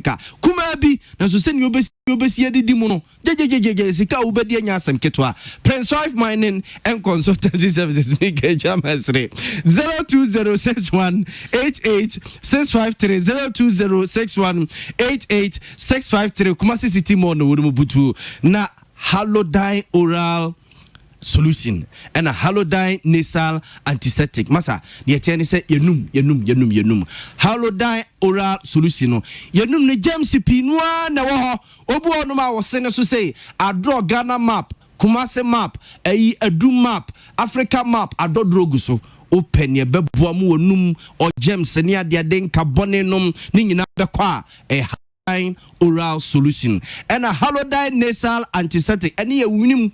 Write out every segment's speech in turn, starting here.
Kumabi, na so send you obesi edidimo je sika ubedi anya asem ketwa. Prince 5 Mining and Consultancy Services Mike Jamasre 0206188653 0206188653 Kumasi City Mall no butu na Halodine Oral Solution and a Halodine Nasal Antiseptic. Masa, the attorney said, Yenum. Halodine Oral Solution. Yenum, the James Pinua, Nawaho, Obu Noma was sent to say, I draw Ghana map, Kumase map, a Doom map, Africa map, I do droguso. Open your bebuamu num or gems, and ya dia den carbonenum, Nina Bequa, a Halodine Oral Solution and a Halodine Nasal Antiseptic. And ye unim.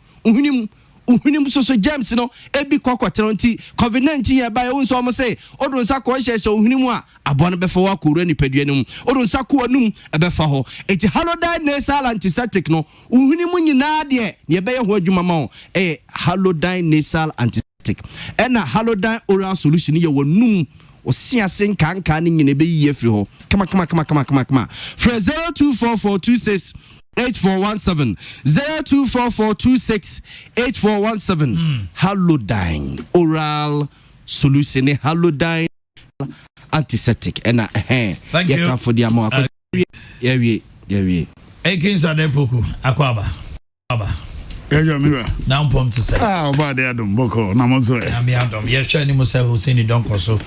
So James no ebi kwakwateronti COVID-19 ya ba won so mo say odun sa ko hye ohunimu a abone befa wa kuru ni paduanum odun sa ko anum ebefa ho eti Halodine Nasal Antiseptic no ohunimu nyina de ne be ye ho adwuma ma Halodine Nasal Antiseptic and a Halodine Oral Solution ye wonum osiasen kanka ni nyina be yi afiri ho kama for 024426 8417 0244268417 Halodine Oral Solution Halodine Antiseptic and thank you for the amount yeah Ekins Adepoku Akwaba Mira. Now pom to say. About the Adam Boko, Namozo. I'm Adam. Yes, Shani Musa Hussein Donko. So,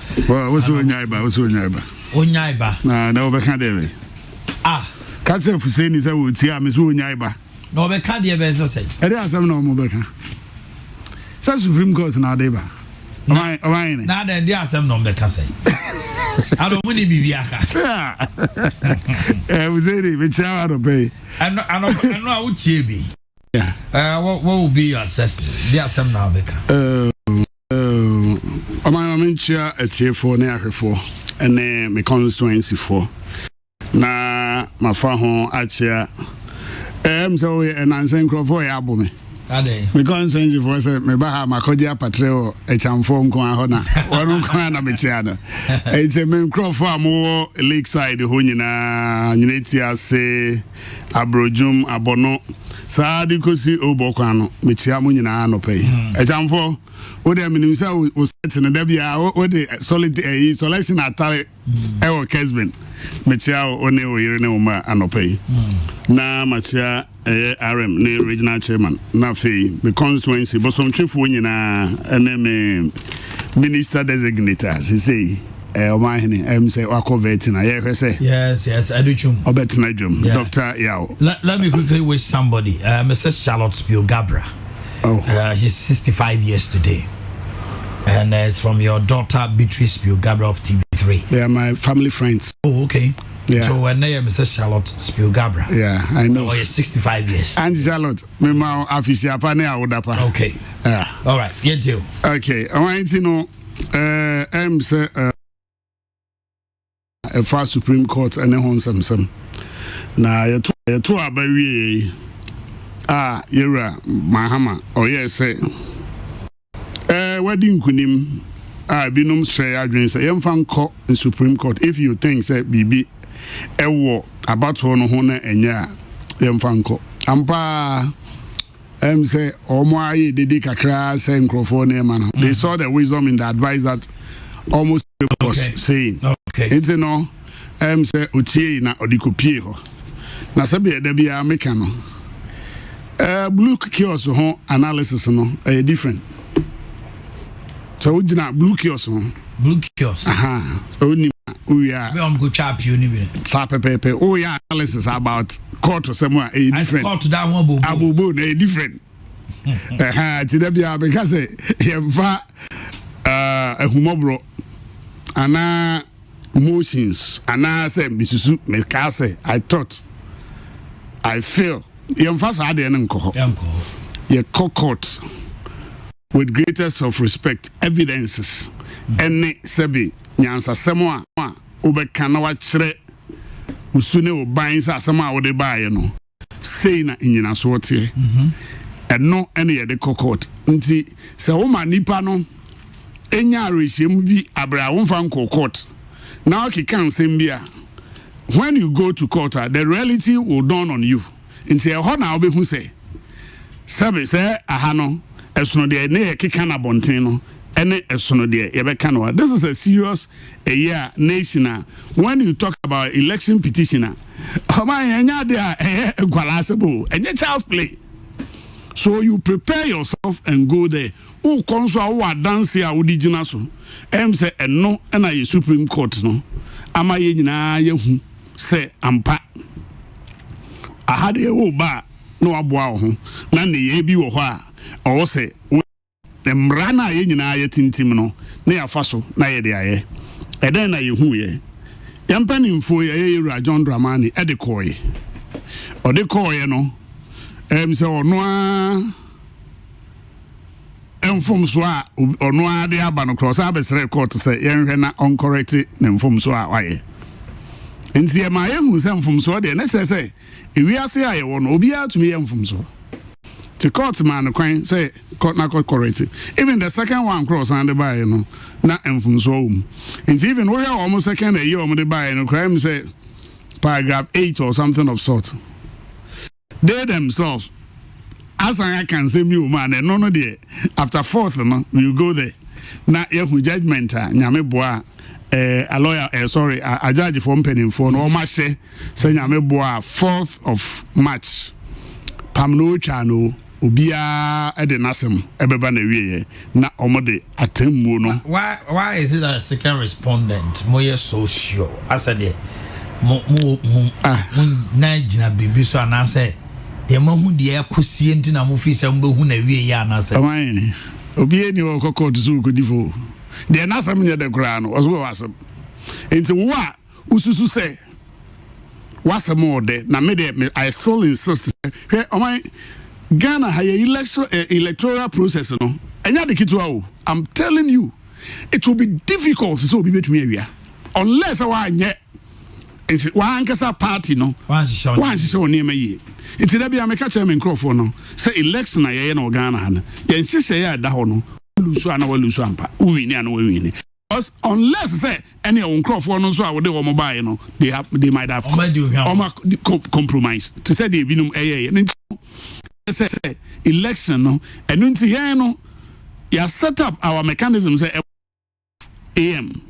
what's your neighbor? Unyaiba. No, Becca. Can't say Hussein is a wood, see, I'm his own neighbor. No, Becca, dear Beza say. There are some no more Becca. Such Supreme Court now, Deba. Now, then, there are some no Becca say. I don't really be Biaka. I was ready, which I ought to pay. I know, I would see be. Yeah. What will be your assessment? There are some now, Becca. I'm chair at T4 near her for, and then my constituency for. Na my father at chair. So and I'm saying Crawford album. My constituency for say me ba my Maakye patrol a chamfom ko ahona. One ko na me chiana. It's a me Crawford mo lakeside ho nyina nyineti ase abrojum abono. Saadi kosi obokwa no mechia mu nyina no pay ejamfo wo de minimisa wo set no da bia wo de solid selection atare e wo Kesben mechia wo ne wo yire ne wo ma anopay na machia RM ne regional chairman na fe the constituency bosom twefo nyina ene me minister designator say say yes, I do chum. Dr. Yao. Let me quickly wish somebody, Mrs. Charlotte Spielgabra. She's 65 years today. And it's from your daughter Beatrice Spielgabra of TV3. They are my family friends. Oh, okay. Yeah. So when they are Mrs. Charlotte Spielgabra. Yeah, I know. Oh, you're 65 years. And Charlotte, my mom official okay. Yeah. All right. You too. Okay. I want to know say a fast Supreme Court and a honsome. Now, you two are very you're Mahama, or yes, say, wedding kunim, binum stray address, a young fan court in Supreme Court. If you think, say, BB, a war about one honor and young fan court. Ampa, say, or more, they did a crash, same Crawford man. They saw the wisdom in the advice that almost was saying. Okay. It's no, say utie na odikopie ho. Na sabe da bia meka no. Blue kiosk ho analysis no different. So we na blue kiosk ho. Blue kiosk. So we are. We go chap you ni be. Pepe. We are analysis about court or somewhere different. Court that one abubu na different. Ti da bia because yemfa ehumobro ana motions ana say misusu mekase I thought I feel yemfa ade en nko ye court with greatest of respect evidences ene sebi nyansa semo a obeka na wa kire usune oban sa asem a wode baaye no sei na nyina so ote eno ene ye de court nti se wo ma nipa no enya reshem bi abra won fa nko court na o ki kan sem bia when you go to court, the reality will dawn on you. Into a hot now be who say, Sabi say, Ahano, as no de ne kikana bontino, and as no de Yabekano. This is a serious nation. When you talk about election petitioner, and your child's play. So you prepare yourself and go there. Who comes to our dance here, who did you so? Say, and no, and I Supreme Court, no. Am I in say, I'm pa. I had a whole bar, no aboa ho. None the ye be or say, Mrana yen I tintim no, near faso, na ye de aye. And then I who ye. Yampanin for ye, John Dramani, at the coy. Or the coy, no. So no from swa or no de abano cross abes record to say yen na uncorrected nem from swa why. In see my who sent from swa de next say if we are say I won obia to me from swa. To court man coin say court na correct. Even the second one cross and the buy no na from swa. And even we are almost second a year on the buy no crime say paragraph 8 or something of sort. They themselves, as I can say, me man, and no there. After fourth, no, we go there. Now, if we judgment, nyame boa, a lawyer, sorry, a judge for penning for no match, say nyame boa 4th of March. Pamno chano, ubia edenasem, ebeba na wiye, na omode atemu no. Why is it a second respondent? Moye so sure. I said there. Na jina bibi so anase de mahu de akosie nti na mo fi se mbe hu na wie ya anase obi eni wo kokko to ko difo de na sam nye de kra no oso wasam enti wo a ususu se wasam ode na me de I still insist hwe oman Ghana ha electoral process no enya de kitwa o I'm telling you it will be difficult so obi betumi awia unless wa nye one kasa party no one show name ye it da bia me ka che me microphone no say election na ye na Ghana na ye nhihye ya da ho no lusu ana wa lusu ampa wini ana wa wini because unless say any of microphone no so a wode wo mobile no they might have compromise to say they binum say election no enu nti ye no ya set up our mechanism say am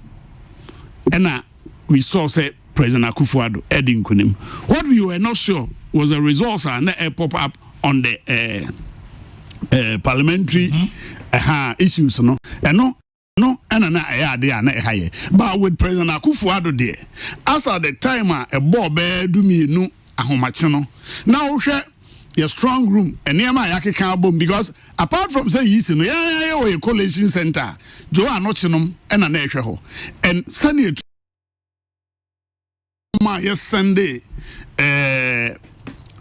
and we saw say President Akufo-Addo Edin Kunim. What we were not sure was the results and pop up on the parliamentary issues, no, and no, and but with President Akufo-Addo there, as at the time a bob do me no ahomachino. Now your strong room and near my yaki boom because apart from say yes, no, a coalition center, Joe Anochinum and a nature and Sunny. Yes, Sunday,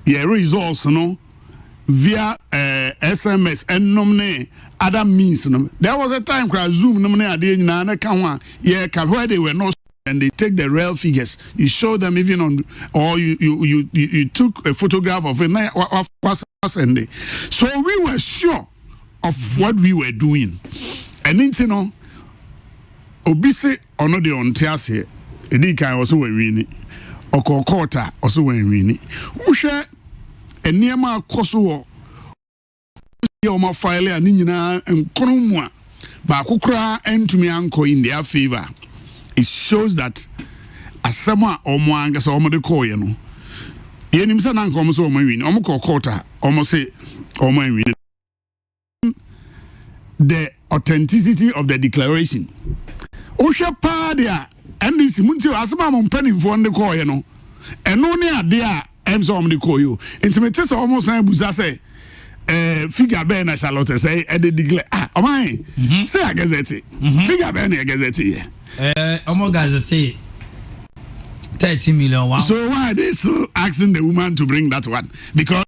results, no, via SMS and nominate other means. No. There was a time where Zoom nominate where they were not, and they take the real figures. You show them even on, or you took a photograph of it. Sunday, so we were sure of what we were doing, and you know, obisi ono de ontiase. Edika also we win okokota also we win uhwe eniema akoso wo ye ma file ani nyina enkono mu a ba kokora entumi anko in their favor. It shows that asema omo anga so omo de koye no ye nim se na nko omo so omo win omo kokota omo se omo win the authenticity of the declaration uhwe pa dia and this munti asema mo mpanin fo nde koye no eno ne ade a emso om de koyo intimate so almost na buza say figure be na Charlotte say e de declare o man say a gazette figure be na gazette here omo gazette 30 million wow. So why are they still asking the woman to bring that one? Because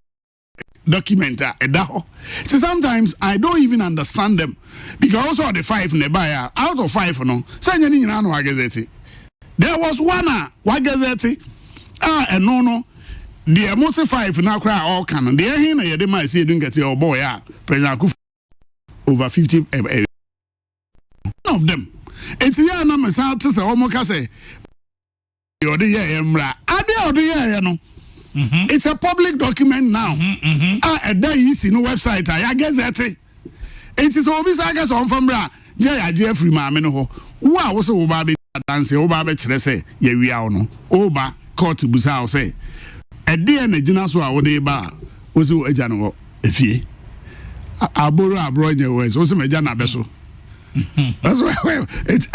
document so sometimes I don't even understand them because also the 5 in the buyer out of 5 no say any no gazette. There was one gazette and no the most 5 now cry all can the hin na dey see doing get your boy President Akufo over 50 of them it's here na me say to say omo ka say your odi ye emra ade odi ye no it's a public document now eda yi si no website I guess it is obi say guess on famra je ya je free maame no ho wo a wo se wo ba be dance wo ba be kire say ye wia no wo ba court busa wo say ede na gina so a wo de ba wo se wo agya no efie aboro nye wo so me agya na be so that's why it's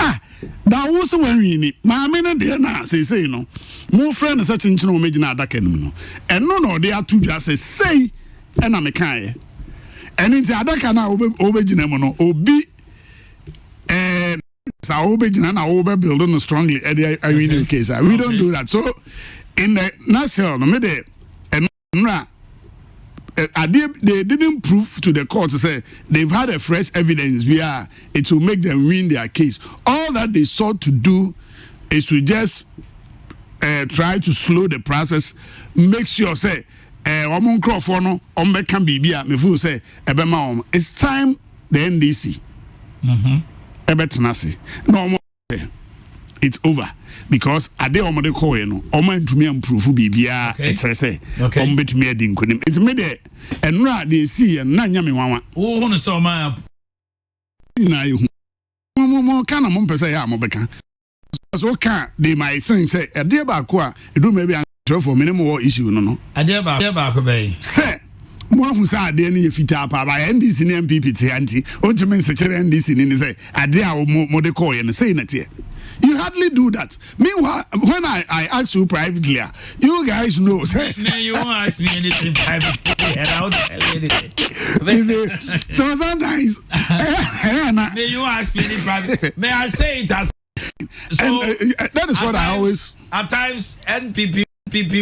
that was when we need maame no de na say no mo friend na such nchino me gina adaka nim no eno no de atu dwa say na me kan ye eno nti adaka na obe gina mo no obi sa obe gina na obe build no strongly I mean in case we don't do that. So in the national no me de enra they didn't prove to the court to say they've had a fresh evidence where it will make them win their case. All that they sought to do is to just try to slow the process, make sure say can be say it's time the NDC no it's over because ade omode call you no omo ntumi improve bibia etere say omo betumi adi nkonim it's me de enra de see na nya me wanwa wo hu no so ma na you mo kana mo pese ya mo beka so can they might think say ade ba ko a edu me bia for minimum issue no ade ba ko be say mo hu say ade ne yefita pa ba NDC ne MPP ti anti o ntumi nsechere NDC ni say ade a mo de call you no say na tie. You hardly do that. Meanwhile, when I ask you privately, you guys know. Say, no, you won't ask me anything privately, and I'll tell you anything. You see, so sometimes, may you ask me anything privately? May I say it as so? And, that is what I always. At times, NPP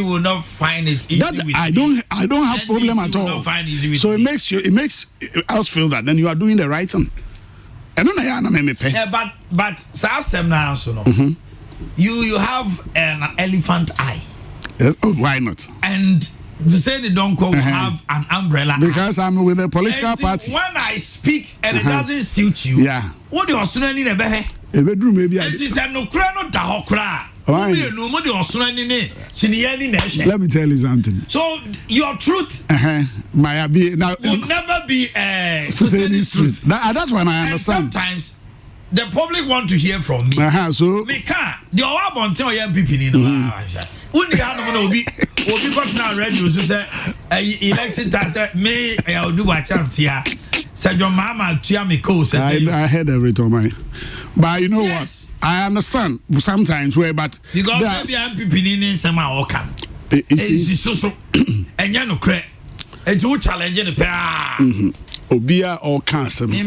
will not find it easy that, with I me. don't have problem at all. Not find easy with so me. it makes us feel that then you are doing the right thing. Yeah, but Sasem now so no. You have an elephant eye. Oh, why not? And you say they don't call have an umbrella because eye. I'm with a political party. When I speak and it doesn't suit you, what do you also need a behe? A bedroom maybe. It is a no crano da hokra. Let me tell you something. So your truth my be now will never be truth. That's when I understand. And sometimes the public want to hear from me. So me can't. The one want to hear people in the Undi hanu no obi got now radio so say election time say me I do what chance here. Say your mama tia me ko say I heard every time. But you know what? I understand sometimes where, but because maybe I'm people somehow can. It's so and you know cre. And you challenge the pair. Obia or cancer. Me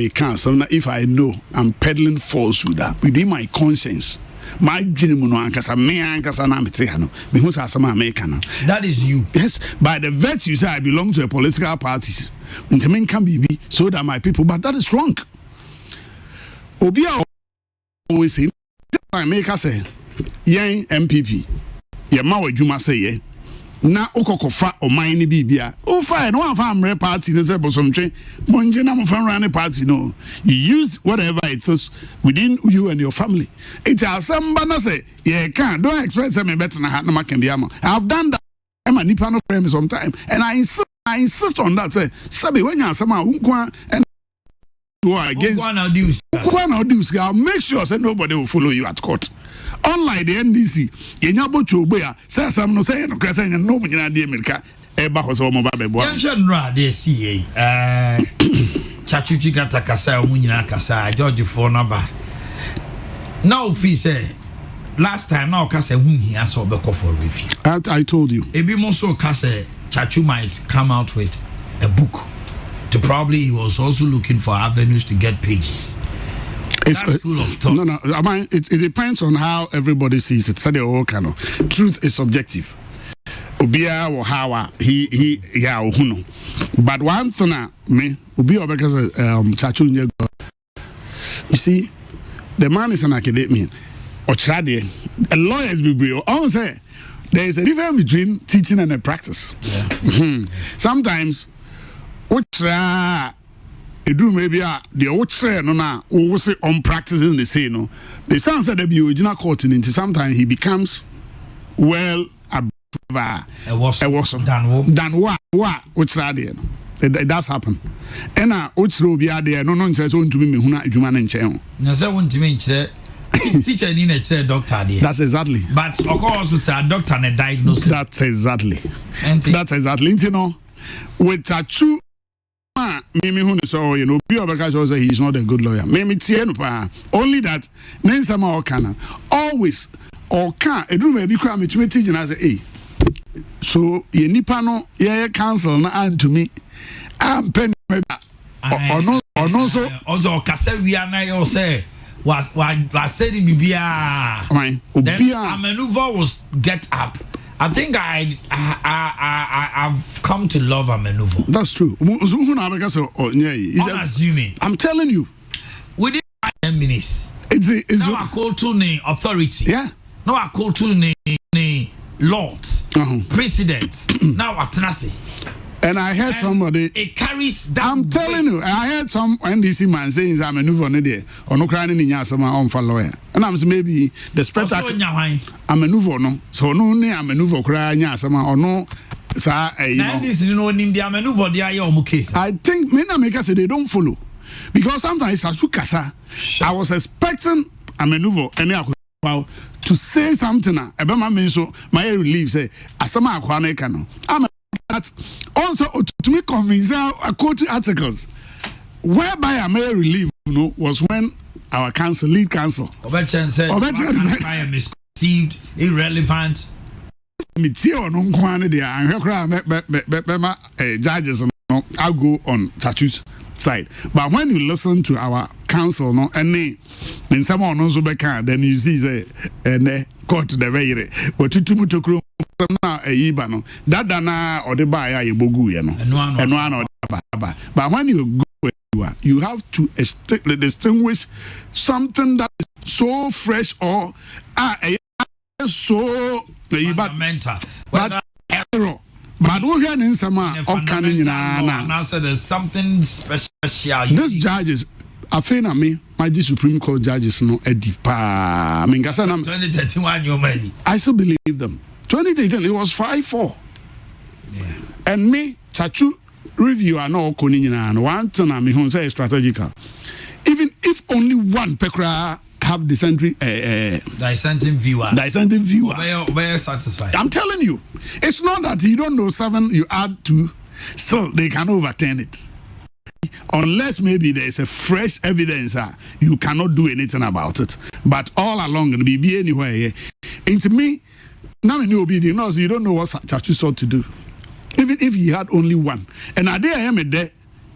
cancer. If I know I'm peddling falsehood within my conscience. My genuine ankasa me ankasa na mete ha no me hu sa sama American. That is you. Yes, by the virtue say I belong to a political party. Ntemen can be so that my people, but that is wrong. Obia always say America say yen MPP ye ma wadwuma say ye na okokofa oman ni bibia o fa no afa amre party ne say bosomtwe monje na mo fa run party no you use whatever it is within you and your family it has somebody say ye can don't expect say me better na na can be am I've done that am nipa no frame sometime and I insist on that say sabi when you asama unkwa and against I'll make sure that nobody will follow you at court. Unlike the NDC, you know about your boy, say some no say no crazy and no money in the America. Eba was all mobile. Yanshara, the CA, Chachuchi Gata Casa, Munina Casa, George for number. Now, fee say last time now Casa whom he asked for for review. I told you. Ebimoso Casa Chachu might come out with a book. To probably he was also looking for avenues to get pages. It's school of thought. No. I mean, it depends on how everybody sees it. So the whole kind of truth is subjective. Ubia or how he uno. But one thing me Ubia because Chachu. You see, the man is an academic or trade. A lawyer is be all say there is a difference between teaching and a practice. Sometimes it do maybe the old say no na we say on practicing the say no. The sound said the original court into sometimes he becomes well was than what it does happen. And which will be there no says on to me huna adwuma ne nche ho. Na say won to me nche teacher ni na che doctor there. That's exactly. But of course with a doctor na diagnosis. That's exactly. You know, with a true Mimi who so you know, be because say he's not a good lawyer. Mimi tie only that nensama okana always or can a do maybe cry me to me teaching as a so ye nipa no ye counsel na and to me am pen or no so also kase we are na you say was said bibia fine a maneuver was get up. I think I've come to love a maneuver. That's true. Unassuming. I'm telling you. Within 10 minutes. It's now I call to the authority. Yeah. Now I call to the lords, presidents. Now I trust. And I heard somebody. It carries that. I'm telling you, I heard some NDC man saying I'm a new one there or no crying in Yasama on for lawyer. And I'm saying maybe the spectacle. I'm a new one, so no, I'm a new for crying Yasama or no. I think many makers say they don't follow because sometimes I was expecting a maneuver and to say something about my men so my relief say asama akwane kano. That also to me convince I quote articles whereby I may relieve was when our lead counsel Obechen said I am misconceived, irrelevant. Me tell no kwane there and judges I'll go on Tatu's side. But when you listen to our counsel no and someone also then you see say and court the very but to now a yibano that dana or the buyer you bogu and but when you go where you have to distinguish something that is so fresh or so fundamental but error. But we hear in some now said there's something special. These judges, I feel me, my Supreme Court judges no edipa. I mean, 2031 you made. I still believe them. 2018 it was 5-4. Yeah. And me, Chachu review are no konina and one thing I mean say strategical. Even if only one pekra have dissenting viewer. Where satisfied. I'm telling you, it's not that you don't know 7 you add 2, still they can overturn it. Unless maybe there's a fresh evidence, you cannot do anything about it. But all along, it'll be anywhere. Yeah. Into me, now in obedience, you don't know what Chachu sought to do. Even if he had only one. And I am there,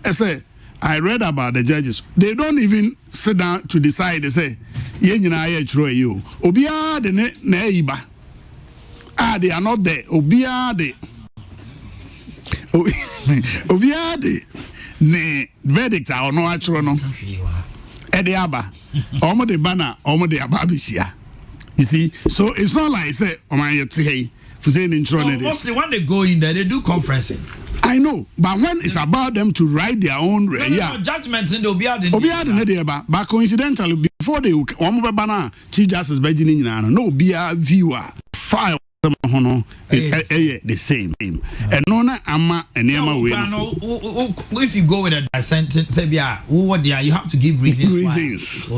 I say, I read about the judges. They don't even sit down to decide. They say, you. Obia de neighbor. They are not there. Obia de. Obia de. Ne verdict or no actual no. Ediaba. Omo de bana, omo de ababisia. You see, so it's not like say, oh my hey, for saying intro. Mostly when they go in there, they do conferencing. I know, but when it's about them to write their own judgments in the Obiad, but coincidentally, before they banana, Chief Justice Benjamin no viewer file the same name. And nona ama and if you go with a dissenting, say you have to give reasons.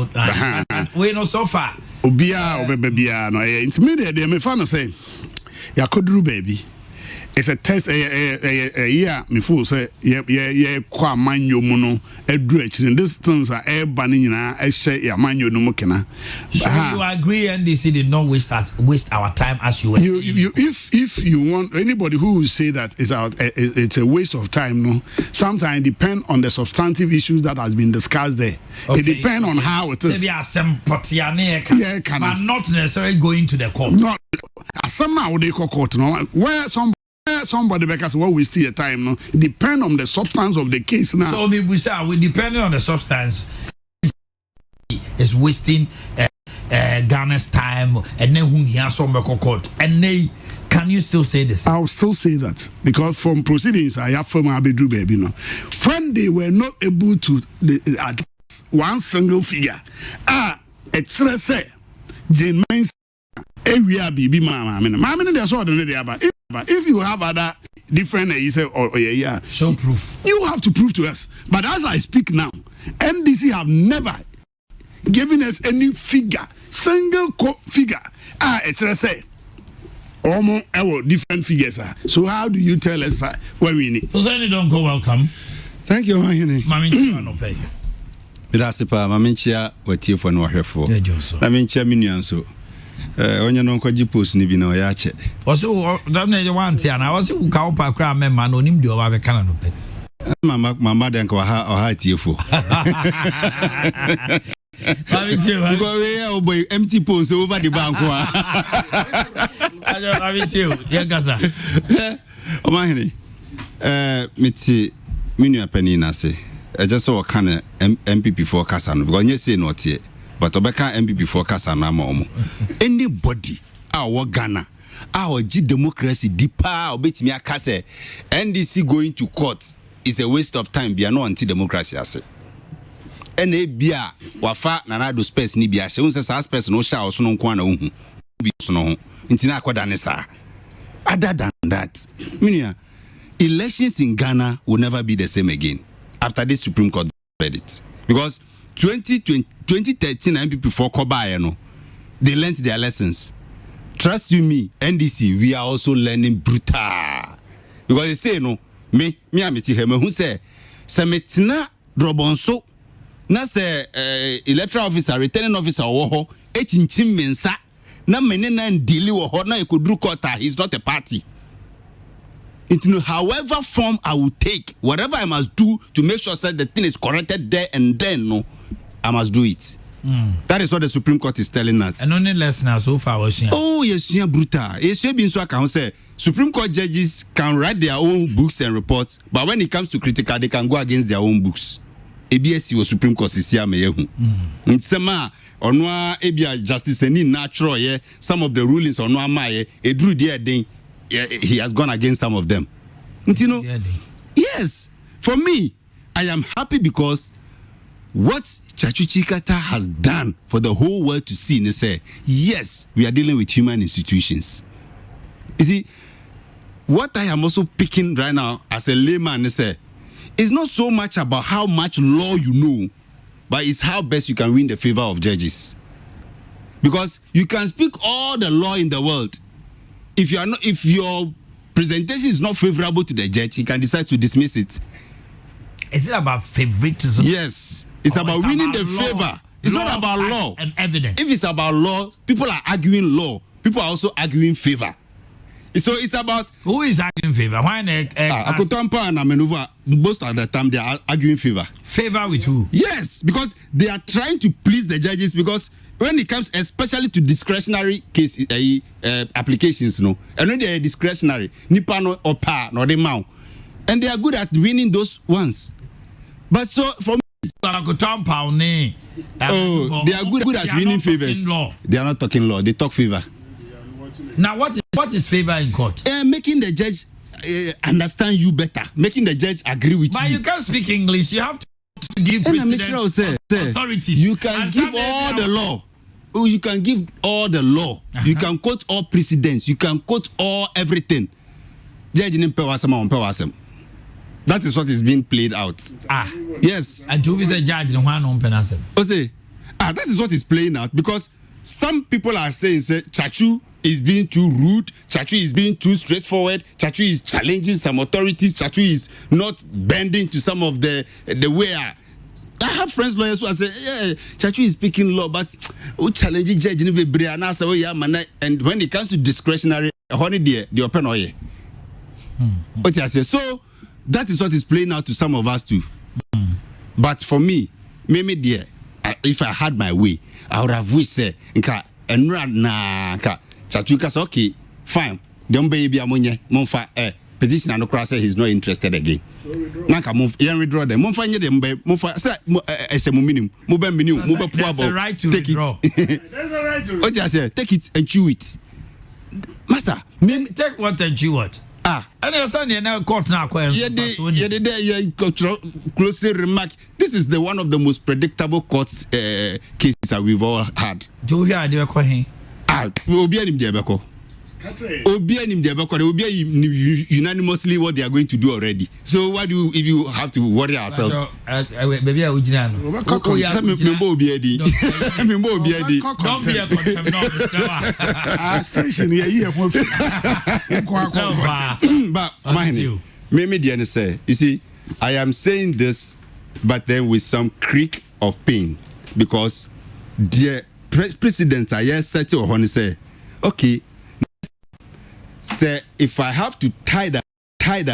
We know so far. Obia no intermediate they me fan say yakodru baby. It's a test yeah me fool say yeah kwa manyo mu no adru akire this things are air banning na ehye ya manyo no mu kena. So you agree NDC did not waste our time as you were if you want anybody who will say that it's a waste of time no sometimes depend on the substantive issues that has been discussed there. Okay. It depends on how it is. But not necessarily going to the court. Not some now they call court no where somebody because what we see a time no depend on the substance of the case now. So we say we depending on the substance is wasting Ghana's time and then who he has some court and they Can you still say this? I'll still say that because from proceedings I have from Abedru baby no, when they were not able to at one single figure, it's say Jane Mines area bibi mama they saw the if you have other different you say yeah show proof, you have to prove to us. But as I speak now, NDC have never given us any figure, single figure. It's say almost different figures. So how do you tell us when we need? So say don't go welcome. Thank you, Mami no pay. Mirasipa, Maminchia, what you for no here for. Maminchia minion so. Onye no kwaji post ni bi na oyache. Also that na you want here na was who ka opa kra memma no nim de oba be kana no pe. Mama den ko ha tiefo. Because we are boy empty post over the bank. Yeah, Gaza. Omahini. Miti minu apani na se. I just saw kind of MPP for Kasano because you say not yet. But Obeka MPP for Kasano. Anybody our Ghana, our G democracy deeper obeti me akase NDC going to court is a waste of time. Be no anti-democracy ase. Ene bia wafa nanado space ni bia she unse sa space no sha oso no nko na ohu bi so no ho ntina akwada ne sa. Other than that, elections in Ghana will never be the same again after this Supreme Court verdict. Because 2013 MPP for Kobaye no, they learned their lessons. Trust you me, NDC, we are also learning brutal. Because they say no, me amiti heme who say metina drobonso na say electoral officer, returning officer wo echinchim mensa na menena ndili wo na ekodru court. He's not a party. However form I will take, whatever I must do to make sure that the thing is corrected there and then, no, I must do it. That is what the Supreme Court is telling us. And only lesson so far was oh yes, yeah, brutal. Yes, been so I can say Supreme Court judges can write their own books and reports, but when it comes to critical, they can go against their own books. ABSC was Supreme Court is here, me Nsema onwa ebia justice any natural yeah. Some of the rulings onwa maye edru there then. He has gone against some of them. Yes, for me, I am happy because what Chachuchi Kata has done for the whole world to see and say, yes, we are dealing with human institutions. You see, what I am also picking right now as a layman is say, it's not so much about how much law you know, but it's how best you can win the favor of judges. Because you can speak all the law in the world. If your presentation is not favorable to the judge, he can decide to dismiss it. Is it about favoritism? Yes. It's about winning the favor. It's not about law and evidence. If it's about law, people are arguing law. People are also arguing favor. So it's about who is arguing favor? Why Akotampa and Amenuva, most of the time they are arguing favor. Favor with who? Yes, because they are trying to please the judges because when it comes especially to discretionary case applications, no, and when they are discretionary, nipa no opa no de mau, and they are good at winning those ones. But so from they are good at winning favors. They are not talking law. They talk favor. Now what is favor in court? Making the judge understand you better, making the judge agree with you. But you can't speak English. You have to give precedence authorities. You can give all the law. You can give all the law. You can quote all precedents. You can quote all everything. Judge that is what is being played out. Yes. And who is a judge? That is what is playing out because some people are saying, Chachu is being too rude. Chachu is being too straightforward. Chachu is challenging some authorities. Chachu is not bending to some of the way. I have friends lawyers who say, yeah, Chachu is speaking law, but challenging judge and when it comes to discretionary, the open oil. What I say, so that is what is playing out to some of us too. But for me, maybe dear, if I had my way, I would have wished say, Chachu say, okay, fine. Don't baby amonye, monfa petition and no say he's not interested again. Nanka move, withdraw them. Monfa nye them be monfa say minimum, There's a right to take withdraw. It. There's a right to withdraw. What I say, take it and chew it. Master, take what and you what. And your son, you're now court now. Closely remark. This is the one of the most predictable courts cases that we've all had. Do you hear the we'll be in the will be unanimously what they are going to do already. So why do if you have to worry ourselves? Maybe I would don't be a station here. But maybe say, you see, I am saying this, but then with some creak of pain, because the presidents are yes settled on say, okay. Say if I have to tie the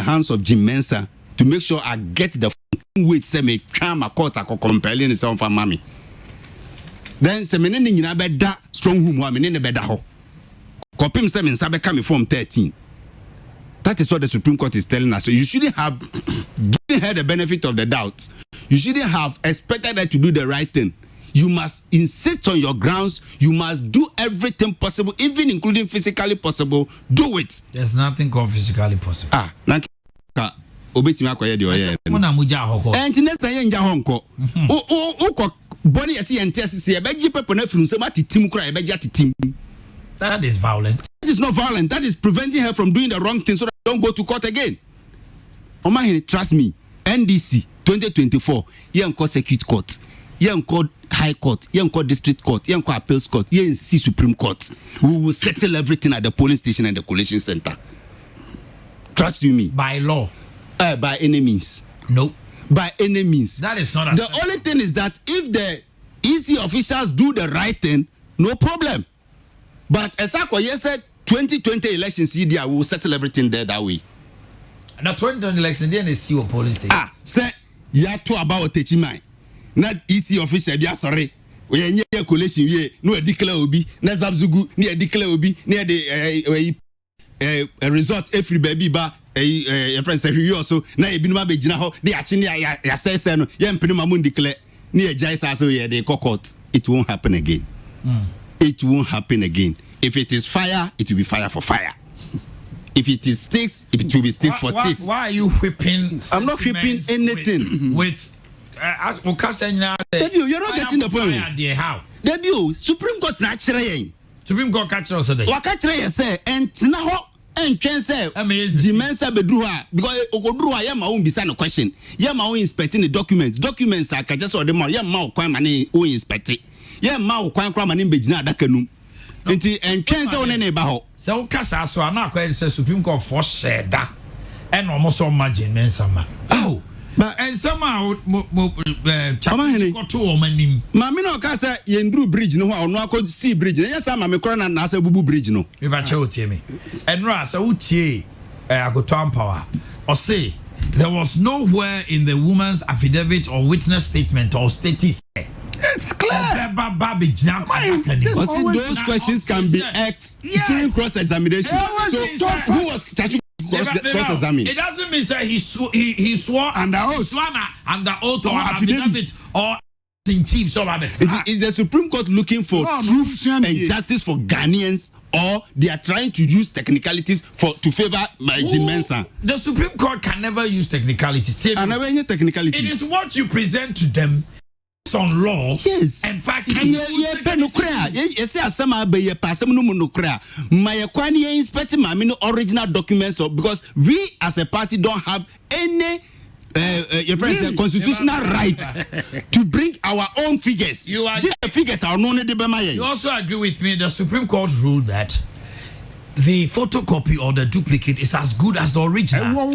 hands of Jim Mensah to make sure I get the weight, say me try my court I compelling some for mommy. Then say me nene nyina be da strong room wa me nene be da ho. Kopim say me nsa be come from 13. That is what the Supreme Court is telling us. So you shouldn't have given her the benefit of the doubt. You shouldn't have expected her to do the right thing. You must insist on your grounds. You must do everything possible, even including physically possible. Do it. There's nothing called physically possible. Obetimi akoye de oye. Muna muja hoko. Enti next time nja honko. O boni yesi ntese e beji pepo na firu nsem atitim kura e beji atitim. That is violent. That is not violent. That is preventing her from doing the wrong thing so that don't go to court again. Omahini, trust me. NDC 2024 yenko circuit court. Yenko High Court, Yenko District Court, Yenko Appeals Court, Yenko Supreme Court. We will settle everything at the police station and the collation center. Trust you me. By law. By any means. No. By any means. That is not. The only thing is that if the EC officials do the right thing, no problem. But as I said, 2020 elections, we will settle everything there that way. And the 2020 election, then they see your police station. Say, you have to about Techimai. Not EC official be sorry. We are near collation we no declare obi na zabzugu near declare obi near the results every baby ba friend say we also na e binuma be gina ho na achi ya say no ye mpene mamu declare near jaisa so ye the court. It won't happen again. It won't happen again. If it is fire, it will be fire for fire. If it is sticks, it will be sticks for sticks. Why are you whipping? I'm not whipping anything with Debut, you're not getting the point. How? Debut, Supreme Court na chere. Supreme Court catch us today. Waka chere say and na ho entwen say Jim Mensah bedru ha because okodru ha ya ma won bisa no question. Ya ma won inspecting the documents. Documents are just or the more ya ma kwan ma ne o inspect. Ya ma kwan kra ma ne begina adaka num. Enti entwen say won ne ba ho. Say o kasa so na akwa say Supreme Court for share da. And almost so much Jim Mensah ma. Oh. But and somehow Mami no ka say yendru bridge no ho ono akọ sea bridge. Yes am me kora na say bubu bridge no. Me ba che otie me. Enra say utie agoton power. Or say there was nowhere in the woman's affidavit or witness statement or status. It's clear. Those questions can be asked during cross examination. So who was cross examined? It doesn't mean that he swore under oath, under oath or affidavit or in chief. So is the Supreme Court looking for truth and justice for Ghanaians, or they are trying to use technicalities to favor Jim Mensah? The Supreme Court can never use technicalities. Technicalities. It is what you present to them on law. Yes. And facts. Original documents because we as a party don't have any constitutional right to bring our own figures. Just the figures are known. You also agree with me? The Supreme Court ruled that the photocopy or the duplicate is as good as the original.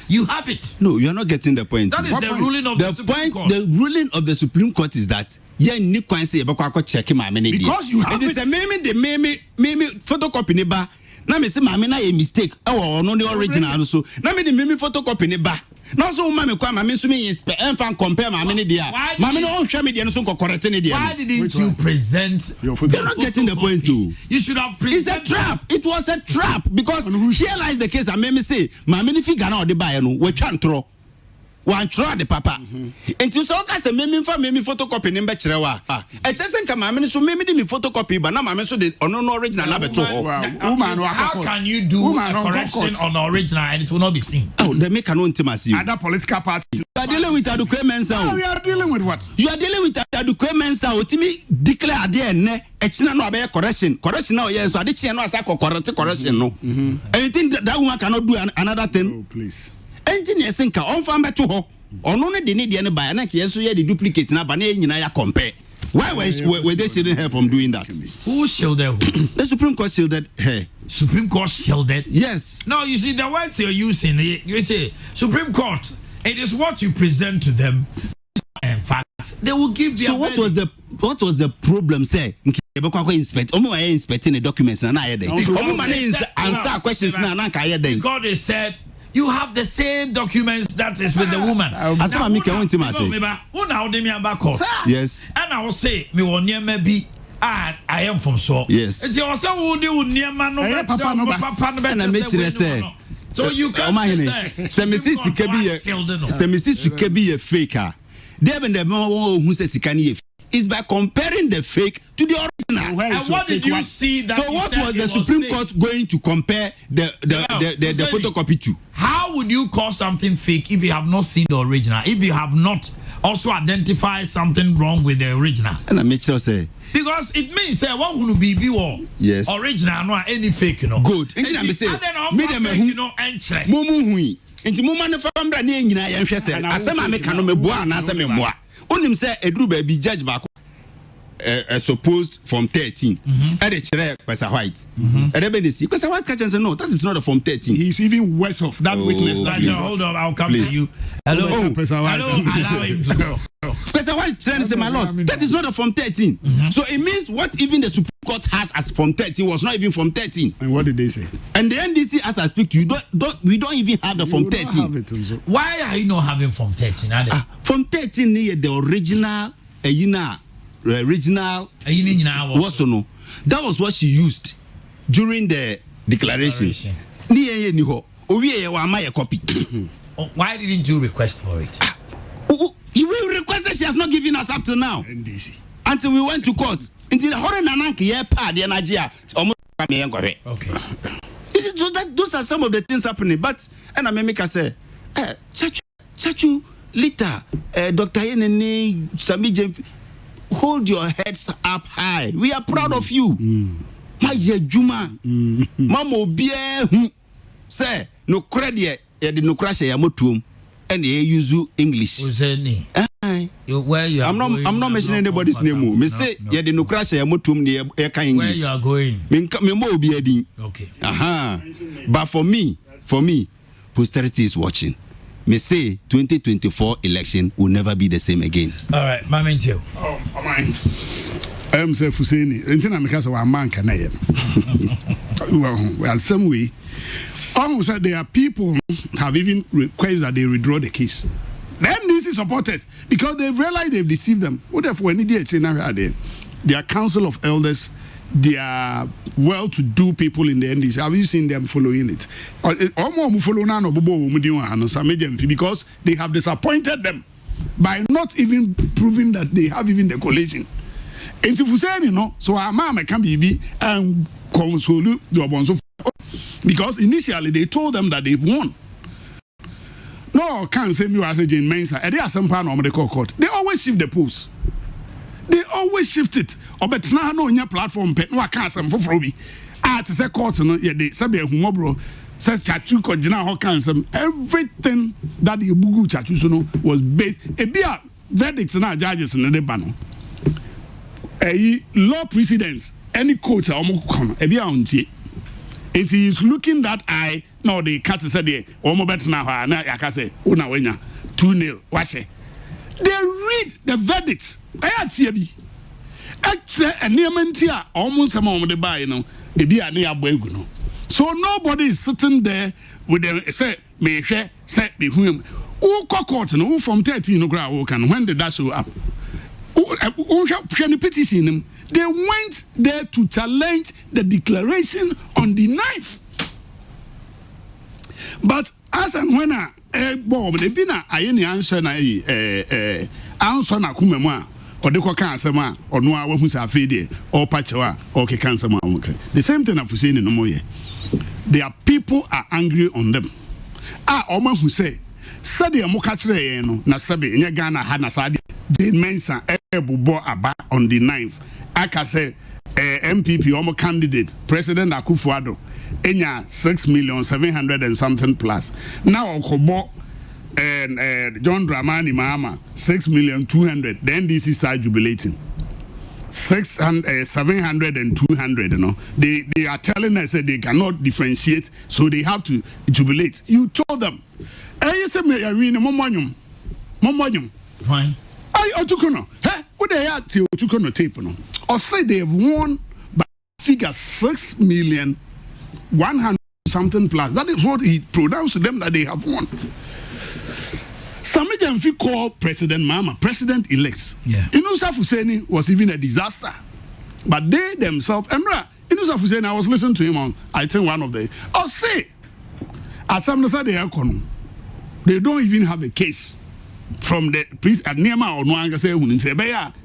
You have it. No, you're not getting the point. That is the ruling of the Supreme Court. The ruling of the Supreme Court is that because you have it. It's a photocopy neba. Na me say mama na a mistake. No the original so. Na me the photocopy neba. Now so mama kwa mama so me inspect and compare mama ni dia. Mama no hwe me dia no so correct ni dia. Why didn't you present? You're not getting the point too. You should have presented. It's a trap. It was a trap because here lies the case. I may say mama ni figure na o de buy no we twa ntro. one try the papa enti so ka se memi fa memi photocopy ne mbekire wa e chese nka maame so memi di mi photocopy ba na maame so de ono no original na beto ho how can you do a correction on the original and it will not be seen? Oh, they make an intimacy. Other political parties. You are dealing with Adukwe Mensa. We are dealing with what? You are dealing with Adukwe Mensa. Otimi declare there ne echina no abe correction now yes so ade no asa correction no. And you think that woman cannot do another thing? Oh, please. Engineer senka on fa beto ho. Ono ne de ne de ne ba na ke so ye the duplicate na ba na nyina ya compare. Why were they shielding her from doing that? Who shielded who? The Supreme Court shielded her. Supreme Court shielded? Yes. No, you see, the words you're using, you say, Supreme Court, it is what you present to them. In fact, they will give their So what was the problem, say? Inspecting the documents and I answer questions because they said you have the same documents that is with the woman. Yes. And I will say, me will near maybe I am from so. Yes. It's also would do near man no and I make you say. So you can't say Mrs. Kebi a faker. There when the man who says he can is by comparing the fake to the original. And what did you see that? So what was the Supreme Court going to compare the photocopy to? How would you call something fake if you have not seen the original? If you have not also identified something wrong with the original? And I make sure say because it means what will be yes original no any fake no. Good. And I say me dem you know entry. Mumu hui. Inti muma ne fa mbra ne nyina ye hwɛ sɛ asɛm a meka no meboa na asɛm mmoa. Onim say eduru ba bi judge back supposed from 13 at the chair Pesa White Pesa White catch and say no, that is not a from 13. He's even worse off that witness. Hold on, I'll come to you. Hello, Pesa White. Allow him to go. Pesa White say my lord, that is not a from 13. So it means what even the Supreme Court has as from 13 was not even from 13. And what did they say? And the NDC, as I speak to you, we don't even have the from 13. Why are you not having from 13? From 13 the original original was no. That was what she used during the declaration. Copy. Why didn't you request for it? You requested, she has not given us up to now. Until we went to court. Until the horror nanank ye pad the Nigeria. Okay. Those are some of the things happening. But and I make say, Chachu, Lita, Dr. Yenene, Sami James, hold your heads up high. We are proud of you. My Juma, Mamo Bie, say, no credit, no crash, Yamotum, and they use English. I'm not mentioning anybody's name. Me say, yeah, the no crash, Yamotum, the English. Where you are going? Okay. But for me, posterity is watching. Me say 2024 election will never be the same again. All right, Mama Joe. Oh, mine. Say Fuseni. Until I'm because of a man can I. Well, some way. Almost there are people have even requested that they withdraw the case. The MDC supporters because they've realized they've deceived them. What if we need to their council of elders? They are well-to-do people in the NDC. Have you seen them following it? Because they have disappointed them by not even proving that they have even the collation. And if you say, you know, so our mama can be and console the because initially they told them that they've won. No, can't say me as a Jane Mensa. And they are some part of the court. They always shift the polls. They always shift it. Or but now no your platform pet no can some for Froby. Ah, to say court no yeah they sabi humo bro. Say Chachu ko jina ho can some everything that the bugu Chachu so no was based. E bia verdicts na judges in the ban. Law precedents any court omo come e bia ontie. It is looking that eye no the cat said there omo bet na ho na yaka say una wenya 2-0 wache. They read the verdicts. I had TB. Extra and near mentia almost some of the buy, you know, the beer near Bueguno. So nobody is sitting there with them say, may share, say, be whom. Who court no from 13 no ground and when did that show up? Petition them. They went there to challenge the declaration on the 9th. But as and when bomb de bi na aye ne answer na answer na kuma mu a ode ko kan asem a ono a wahu sa afi de o pachewa o ke kan asem a the same thing of Hussein no moye. Their people are angry on them. Oma who say Sadi amuka kire no na sabe nya Ghana ha na sadi de mensa ebubo aba on the 9th. Aka say MPP omo candidate President Akufo-Addo enya 6,700,000 and something plus. Now okobo and John Dramani Mahama 6,200,000. The NDC start jubilating. 600, 700 and 200, you know. They are telling us that they cannot differentiate, so they have to jubilate. You told them, I say me Momonium. Why? I Otukono. Hey, what they are to Otukono tape, no? Or say they have won by figure 6,100,000 something plus. That is what he pronounced to them that they have won. Some of them call President Mama, President elects. Yeah. Inusa Fuseni was even a disaster. But they themselves, Emra, Inusa Fuseni, I was listening to him on, I think one of the, I'll say, as some they don't even have a case from the priest at Nema or Nwanga say,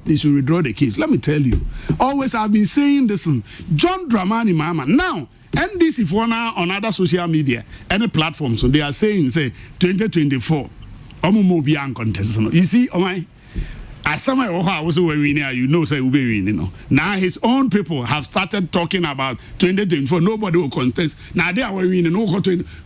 they should withdraw the case. Let me tell you, always I've been saying this, John Dramani Mama, now, NDC for now on other social media, any platforms, so they are saying, say, 2024, you see, as somewhere I was winning, you know, say we win, you know. Now his own people have started talking about 2024. Nobody will contest. Now they are winning. No,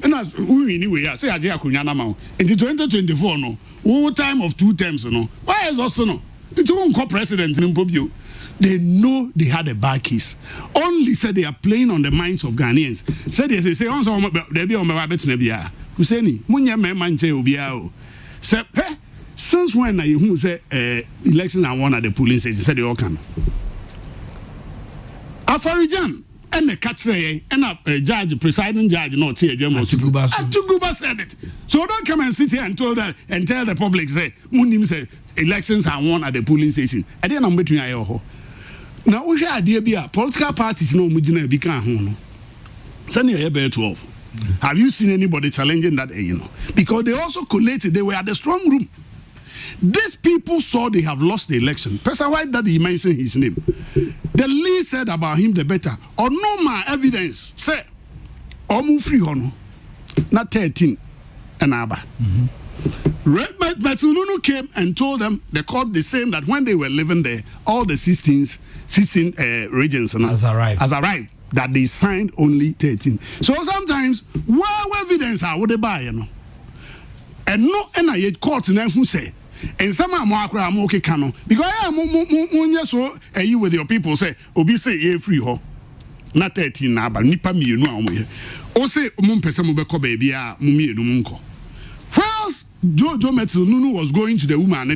and as we anyway, I say Ajay Akunyana now. Into 2024, no, all time of 2 terms, you know. Why is also no? It's one co-president in Pobio. They know they had a bad case. Only said they are playing on the minds of Ghanaians. Said they say, "Also, they be on my rabbits nebia." Husseini, munya me manche obiao. Say, hey, since when are you who say elections are won at the polling station? Said they all can. Afarijan and the catcher and a judge, presiding judge, not here, Atuguba said it. So don't come and sit here and tell the public say Munim say elections are won at the polling station. I didn't know between Ayoho. Now we have idea political parties no mujina bika hono. Send your bear 12. Have you seen anybody challenging that? You know, because they also collated. They were at the strong room. These people saw they have lost the election. Person why that he mentioned his name. The least said about him, the better. Or no more evidence. Say, omu free hono, not 13 and abba. Matulunu came and told them the court the same that when they were living there, all the 16 regions has arrived. That they signed only 13. So sometimes, where evidence are what they buy, you know. And no, and I court and who say, and some are more okay canon. Because I am so you with your people say, Obi say, ye free ho. Not 13 now, but nipa me, you know. O say, Mumpesa baby, mummy, no munko. Whilst Jojo Metal Nunu was going to the woman,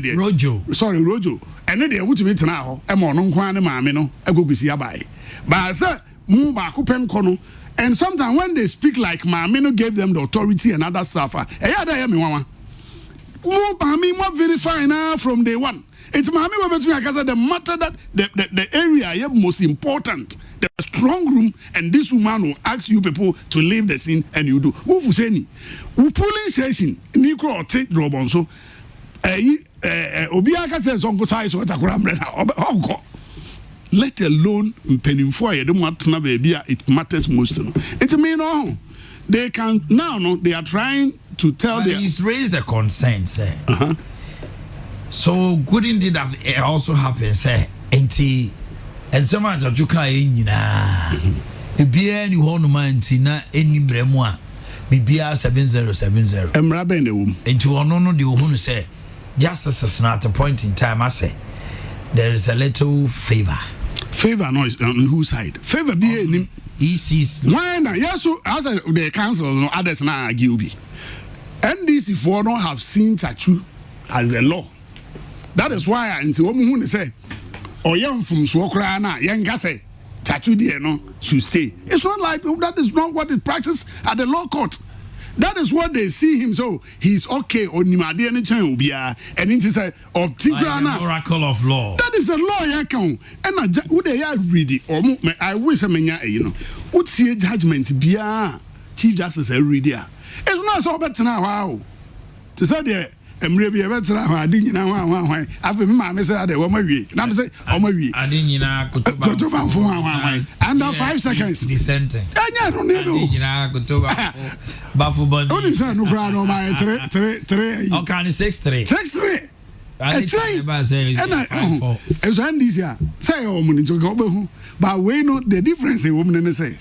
Rojo. And then they would meet now, a more non quane mamino, a go be see a buy. But I said, and sometimes when they speak like Mamino gave them the authority and other stuff, more verify now from day one. It's Mami the matter that the area most important, the strong room, and this woman will ask you people to leave the scene and you do. Ufuseni, polling station, Nikro take Robonso, Obiaka says Uncle Tais or Takuram. Let alone penning for you, baby, it matters most. It's a mean, no, they can now, no, they are trying to tell them. He's raised the concern, sir. So, couldn't it have also happened, sir? And some of the Juka in a beer and you hold man, Tina, any bremois, BBR 7070. I'm rubbing the womb. And to honor the who say, just as at a point in time, I say, there is a little favor. Favor noise on whose side? Favor be in EC's. Why not? Yes, so as the council, no others now argue. NDC for don't have seen Chachu as the law. That is why I into woman say, or young from Swokrana, young Gasse, Chachu dear no should stay. It's not like that is not what it practice at the law court. That is what they see him so he's okay on Nimadi and Ubia and into say of Tigrana oracle of law. That is a law account. And I would they are ready or I wish I mean you know would see a judgment be Chief Justice every day. It's not so bad now. Wow. to say the emre bi e betra ho ade nyina ho afi me ma me say ade wo ma wie na me say o ma wie ade nyina kotoba fo ho under 5 seconds dissenting anya no ne do ade nyina kotoba bafu body only say no kra no ma 3 okay 6-3 and so this year say o mu ni to go behu but we know the difference in woman say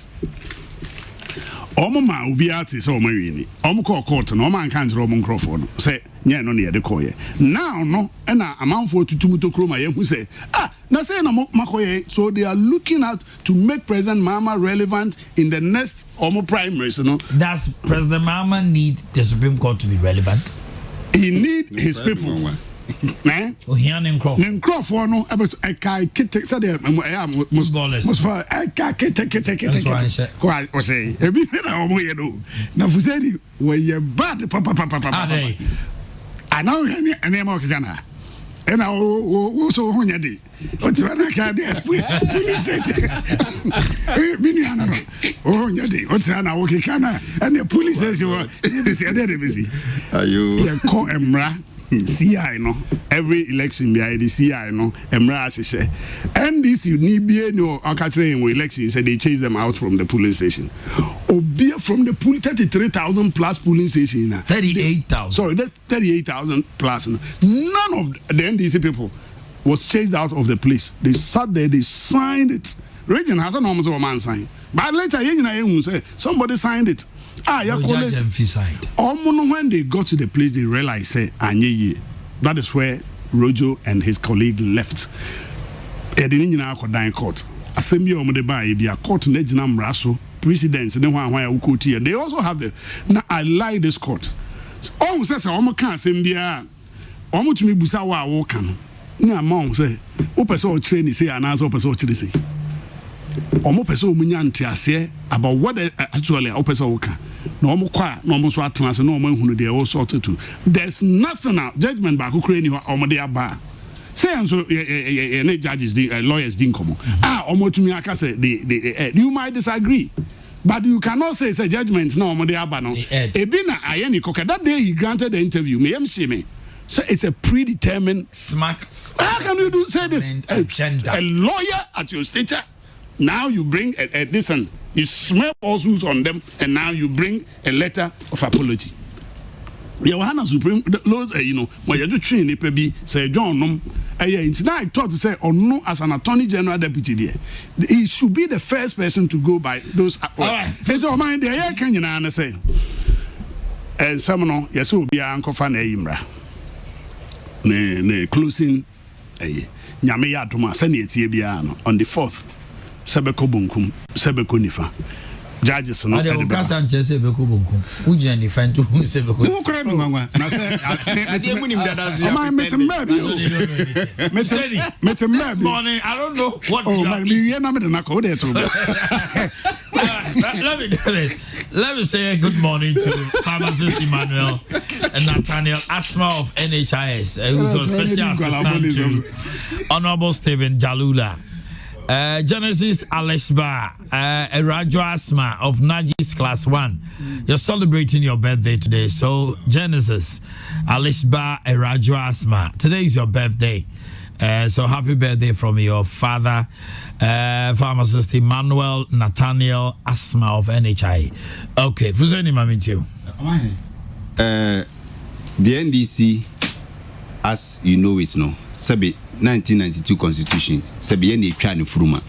omo ma obi ati say o ma wi ni omo call court no man kan jero omo nkrofo no say nye no na ye de koye now no na amanfo tutum to kroma ye hu say na say na makoye so they are looking out to make President Mahama relevant in the next omo primaries, you know. Does President Mahama need the Supreme Court to be relevant? He need his people. Man, Crawford no I kite said footballers I kite quite was say e bi na omo ye do na fusedi we ye bad papa I know any more Ghana and I also honya di o ti na ka de police station mini anaro o honya di o ti na wo ke kana and the police station be say dey be see ayo ye ko emra CI no every election behind the CI no emra asese and this you need be no akatre in election said they chase them out from the polling station obi from the pool 33,000 plus polling station 38,000 sorry that 38,000 plus none of the NDC people was chased out of the place. They sat there, they signed it. Region has an almost a man signed but later you say somebody signed it. When they got to the place, they realized, say, that is where Rojo and his colleague left. They didn't know court. Assembly of the Bay, be a court in Ejinam Rasso, precedents, and then they also have the. Now, I like this court. Almost says, I can't send the almost to me, Busawa, Wokan. Now, mom say, Opeso train, say, and as Opeso say. Omo person munyanti ase about what actually opeso woka no omo kwa no omo so atena se no omo ehunu de o sort to there's nothing out judgment back kure ni omo de aba say so any judges the lawyers din komo omo tumi aka say you might disagree but you cannot say judgment no omo de aba no ebi na aye ni koka that day he granted the interview me so it's a predetermined smack how can you do say this a lawyer at your stature. Now you bring listen, you smell lawsuits on them, and now you bring a letter of apology. Yohana Supreme laws, when you do train it be say John now I thought to say no as an attorney general deputy there. He should be the first person to go by those. It's all mind there, can you say? And some yes will be uncle fan imra. Ne closing nyame ya toma sani etie bia no on the 4th. Sebeko bunkum sebeko nifa judges no ade o Sanchez sebeko bunkum ujina nifa ntu sebeko wo kra mi ngwa na say ade mu nim dada so ya metem morning I don't know what you are me na me na ko dey to let me do this. Let me say good morning to pharmacist Emmanuel and Nathaniel Asma of NHIS who's a special assistant to Honorable Stephen Jalula. Genesis Aleshba, Rajo Asma of Najis Class 1. You're celebrating your birthday today. So, Genesis Aleshba, Rajo Asma. Today is your birthday. So, happy birthday from your father, pharmacist Emmanuel Nathaniel Asma of NHI. Okay, Fuzeni Mamitio. The NDC, as you know it now, Sabi 1992 Constitution, Sabi Yeni Piano Fruma.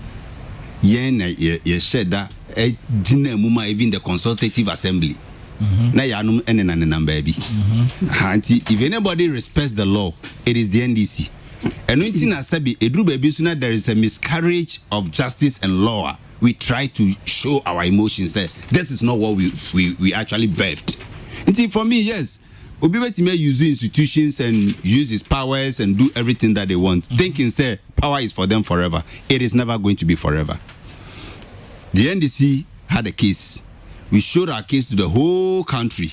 Yen ye sheda jina muma even the Consultative Assembly. Na yanum enen baby. If anybody respects the law, it is the NDC. And when Sabi Edru baby sooner there is a miscarriage of justice and law. We try to show our emotions. Say this is not what we actually birthed. And for me, yes. Obiweti may use institutions and use his powers and do everything that they want. Thinking, say, power is for them forever. It is never going to be forever. The NDC had a case. We showed our case to the whole country.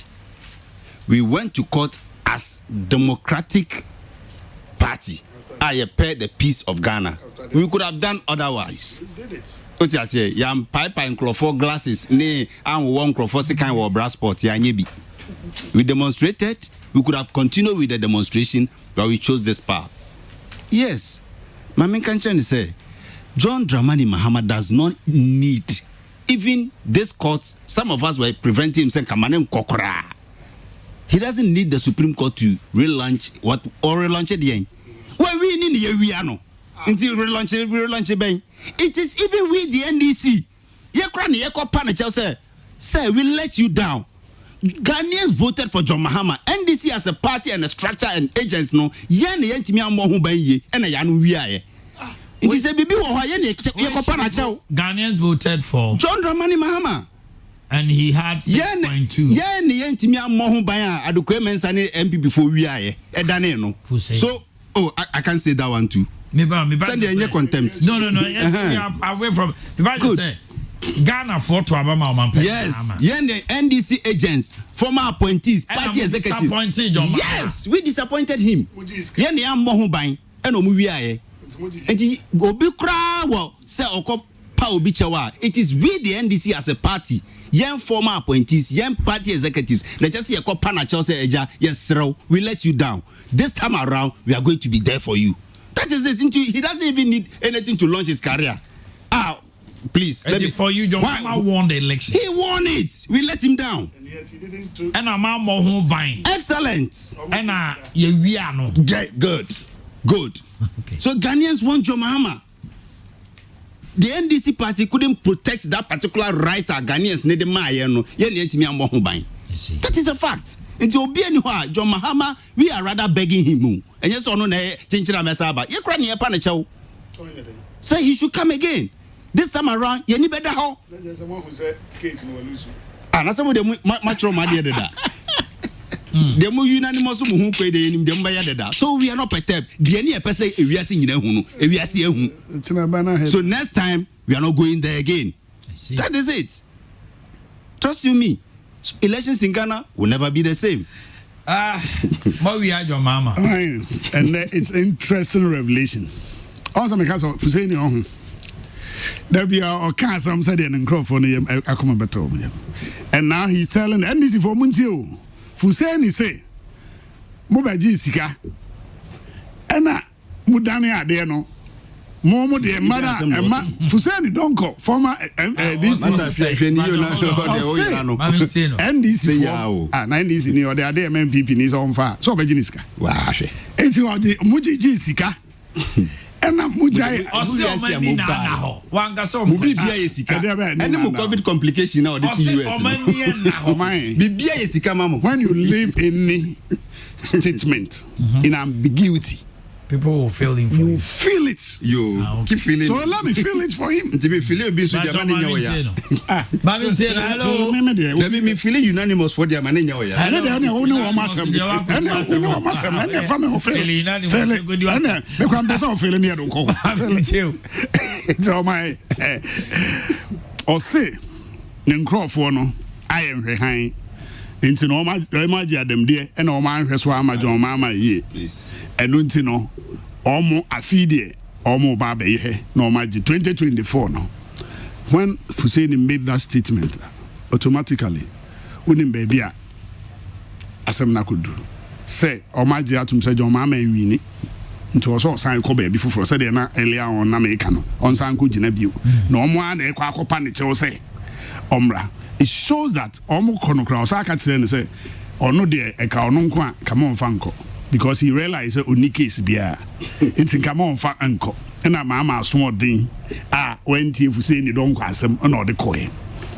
We went to court as Democratic Party. I paid the peace of Ghana. We could have done otherwise. What you say? Yam pipe and crawford glasses. Ne, I'm one crawford kind of brass pot. Ya nyebi. We demonstrated. We could have continued with the demonstration, but we chose this path. Yes. Mami Kanchan say, John Dramani Mahama does not need, even this court, some of us were preventing him saying, Kamanem Kokora. He doesn't need the Supreme Court to relaunch it again. Well, we need the no. Until relaunch it. It is even with the NDC. Sir, we let you down. Ghanaians voted for John Mahama. NDC as a party and a structure and agents no. It is a baby Ghanaians voted for John Dramani Mahama. And he had 6.2. So, I can say that one too. Send the contempt. No. Away from. Good. Ghana fought to Abama. Yes. The NDC agents, former appointees, party executives. Yes, we disappointed him. Yen the Mohubain and Omuviaye. And he Obi Kra well say Oko Pa Obi Chawa. It is we the NDC as a party. Young former appointees, young party executives. Let's just see a copana Chelsea Eja. Yes, sir, we let you down. This time around, we are going to be there for you. That is it. He doesn't even need anything to launch his career. Please. For you, John Mahama won the election. He won it. We let him down. And yet he didn't do. And I'm more home buying. Excellent. And we are no. Good. Okay. So Ghanaians want John Mahama. The NDC party couldn't protect that particular right that Ghanaians need. That is a fact. Until John Mahama, we are rather begging him. And yes or no, say he should come again. This time around, you need better how. There's someone who said case no lose. That's what they much more money than that. They more unanimous who pay the them by that. So we are not perturbed. The any person if we are seeing if we are seeing. So next time we are not going there again. That is it. Trust you me. Elections in Ghana will never be the same. But we are your mama. And it's interesting revelation. Also, because of Fuseni there be a cancer said in Crawford I come better. And now he's telling and this is for Muntio. Fuseni say Moba Jessica and Mudani Adeno. Momo de mother Fuseni don't go former this NDC NDC ni or the other MPP ni on fire. So Bejiniska. Wow. It's what the Muji Jessica. And Mujai COVID complication now the US. When you leave any statement in ambiguity, people will feel it. You feel it. You keep feeling. So let me feel it for him. To be feeling be so hello. Let me feel unanimous for their man in your ya. Or say, Crawford no, I am behind. Into no imagine them there, and no man has one my John Mama ye. And until no, almost a feed almost baby, no magic 2024 no. When Fuseni made that statement, automatically, wouldn't baby as I'm not could do. Say, or my dear to say John Mama and Winnie. Into also sign Kobe before said na earlier on American on Sanku Genebu. No one a quack panic say Omra. It shows that almost Conocross I catch them say or no dear a Kaononqua come on Fanco because he realized Uniki is beer. It's in come on fa uncle and a mamma small ding when Tiff saying you don't pass them on the coin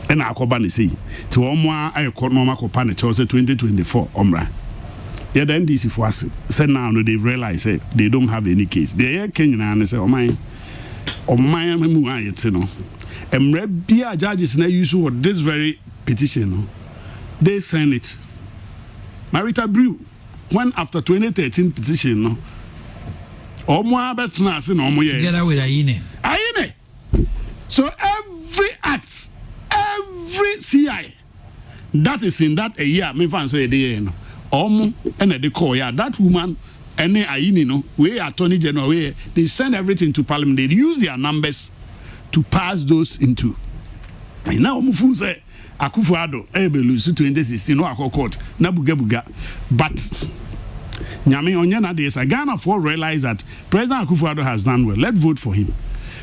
and I call see to Omwa I call normal panic 2024 Omra. Yeah, the NDC for us said now they realize they don't have any case. They are Kenyan and say, oh my, you know. And Rebia judges now use this very petition. They send it. Marita Brew, when after 2013 petition, together with Aine. So every act, every CI that is in that a year, me fan say the and the call, yeah, that woman and Aini, no, we attorney general, they send everything to parliament. They use their numbers to pass those into Now omufu say Akufo-Addo lose 2016 no akọ court na buga but nyame onye na dey say Ghana for realize that President Akufo-Addo has done well. Let's vote for him.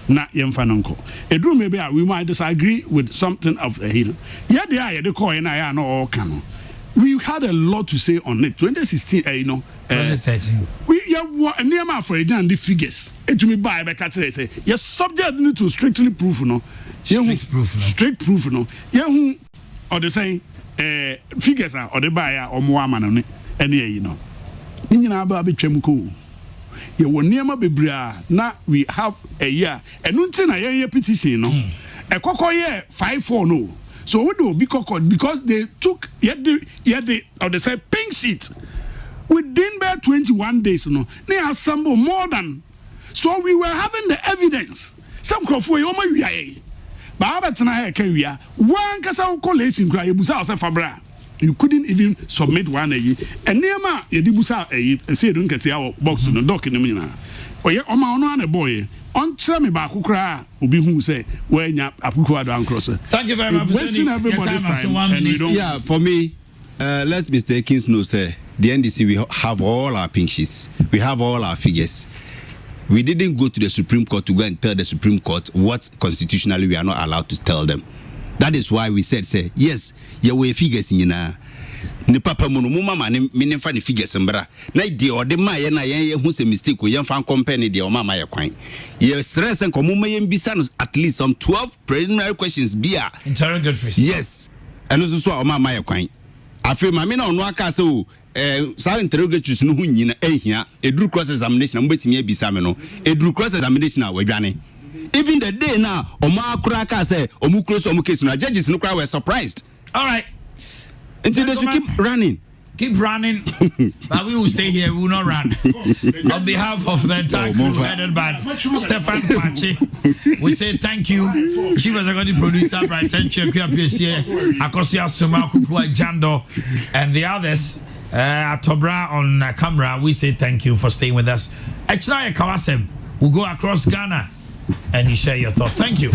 Na yemfa nonko. Edru maybe we might disagree with something of the hill. Yeah, they are the coin I no all can. We had a lot to say on it. 2016, 2013. We near my for the figures. It to me by say yes, subject need to strictly proof no. Strict proof no. Yeah, or the say figures are or the buyer or more man any you know. Ninyina ba be twemko. Ye woniema bebra na we have a year. Enu nti na ye petition no. Ekokoye 5-4 no. So we do because they took or they say pink sheet within about 21 days no. They assemble more than so we were having the evidence. Some crofo you ma wiaye. Ba abetena he ka wia. Wan kasa collation kra yebusa o fabra. You couldn't even submit one and nema ye dibusa say don't get your box no doc no nyina. Oye o ma ono an boy on tell me ba kokra obi hu say we nya Akufo-Addo ancross. Thank you very much for wasting everybody's time and we don't. Yeah, for me, let Mr. Kings know, sir, the NDC, we have all our pink sheets. We have all our figures. We didn't go to the Supreme Court to go and tell the Supreme Court what constitutionally we are not allowed to tell them. That is why we said, say, yes, your way figures in ne papa mono mama ne menefa ne figures mbra na de ode ma ye na ye hu se mistake ye fan company de o mama ye kwan ye stress en komo ye mbisa no at least some 12 preliminary questions bia interrogatories. Yes and so o mama ye kwan afi ma me na ono aka se o sa interrogatories no hu nyina ehia eduru cross examination mbetimi abisa me no eduru cross examination a wadwane. Even the day now omo akura aka say omu close omu case no judges no cry were surprised. All right. Until they should keep running. Keep running, but we will stay here. We will not run. On behalf of the entire crew headed by Stefan Maakye, we say thank you. Chief Executive Producer Brighton Chekua PSA, Akosia Suma Kukua Jando, and the others. Atobra on camera. We say thank you for staying with us. Echnaya Kawasem will go across Ghana and you share your thought. Thank you.